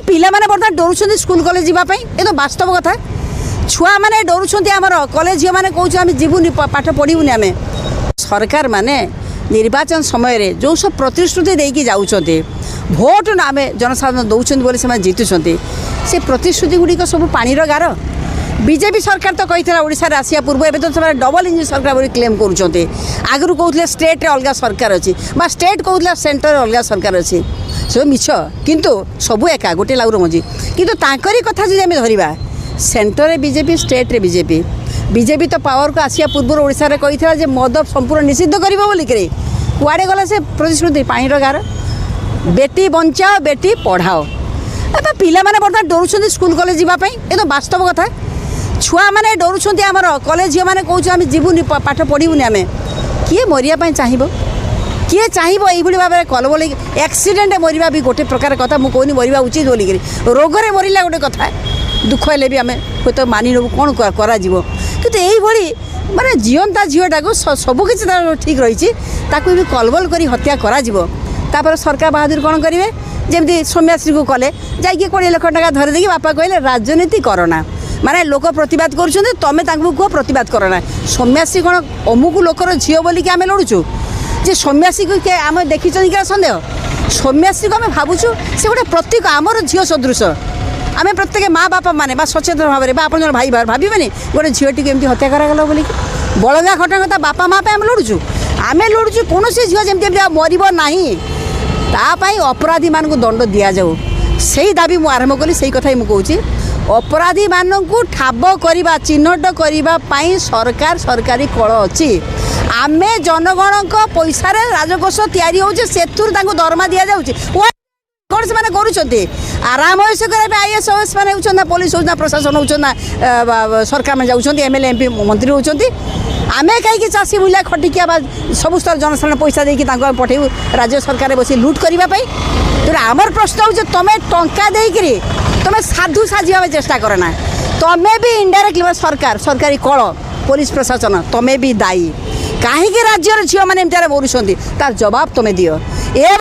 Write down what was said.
पिला माने बर्तमान डरुछन्ती स्कूल कॉलेज जीवाई ये तो वास्तव कथा छुआ मैंने डरुछन्ती आमर कॉलेज झील मैंने कौन आम जीवुनि पाठ पढ़ुनि आम सरकार माने निर्वाचन समय रे जो सब प्रतिश्रुति देकी जाउछन्ती भोट आम जनसाधारण दौरान बोली से जीतुंट से प्रतिश्रुति गुड़िक सब पानी गार बीजेपी सरकार तो कही ओडिशा आसिया पूर्व एवं तो डबल इंजिन सरकार बोली क्लेम करुँचे आगु कहते स्टेट अलग सरकार अच्छी स्टेट कहते सेंटर अलग सरकार अच्छी सब मिछ किंतु सबू एका गोटे लाउर मझी किंतु तांकरी कथा जो आम धरवा सेंटर रे बीजेपी स्टेट रे बीजेपी बीजेपी तो पावर को आसिया पूर्व ओडिशा रे कही मद संपूर्ण निषिद्ध कर कुआड़े गला से प्रतिश्रुति पानी गार बेटी बचाओ बेटी पढ़ाओ पिला माने बर्तमान डरुछन्ती स्कूल कॉलेज जीवाई ये तो वास्तव कथा छुआ मैंने डरुछन्ती आमर कॉलेज झील मैंने कौन आम जीवुनि पाठ पढ़ुनि आम किए मरिया चाहब किए चाहब ये भाव में कलबल एक्सीडेंट मरवा भी गोटे प्रकार कथा मुझे कहनी मरवा उचित बोलिक रोगरे मरला गोटे कथा दुख हेल्ले भी आम हूँ तो मानि नबू कौन करा कि यही माने जीवंता झीटा को सबकि ठीक रही भी कलबल कर हत्या कर सरकार बहादुर कौन करेंगे जमी सौम्याश्री को कले जाकि 20 लाख टका धरदे बापा कहले राजनीति करना माने लोक प्रतिवाद कर तुम्हें कह प्रतिवाद करना सौम्याश्री कौन अमुक लोकर झील बोलिक आम लड़ुचु जे सौम्याश्री को आम देखी क्या सन्देह सौम्याश्री को आम भावुँ से गोटे प्रतीक आमर झील सदृश आम प्रत्येक माँ बापा मैंने सचेतन भाव में आप भाई भावे गोटे झीटी को एमती हत्या करागला बोलिक बलगा घटना कथा बापा माँ आम लड़ुचु कौन झील जमी मरब ना तापाई अपराधी मान को दंड दि जाऊ से दाबी मुझे आरंभ कली से कथा मुझे अपराधी मानक ठाब करवा चिन्हट करने सरकार सरकारी कल अच्छी आम जनगण पैसा राजकोष तैयारी हो दरमा दि जाऊँगी कौन से कर आराम करने आईएएस ओएस मैंने पुलिस होना प्रशासन होना सरकार में जाऊँच एमएलए एमपी मंत्री होती आम कहीं चाषी बुला खटिकिया सब स्तर जनसाधारण पैसा देकी पठेबू राज्य सरकार बस लुट करने तो आमर प्रश्न हो तुम टंका देकरी तुम साधु साजिया चेष्टा करना तुम्हें भी इनडायरेक्टली सरकार सरकारी कल पुलिस प्रशासन तुम्हें भी दायी कहीं राज्यर झील मैंने एमती मरुंट तार जवाब तुम्हें दियो।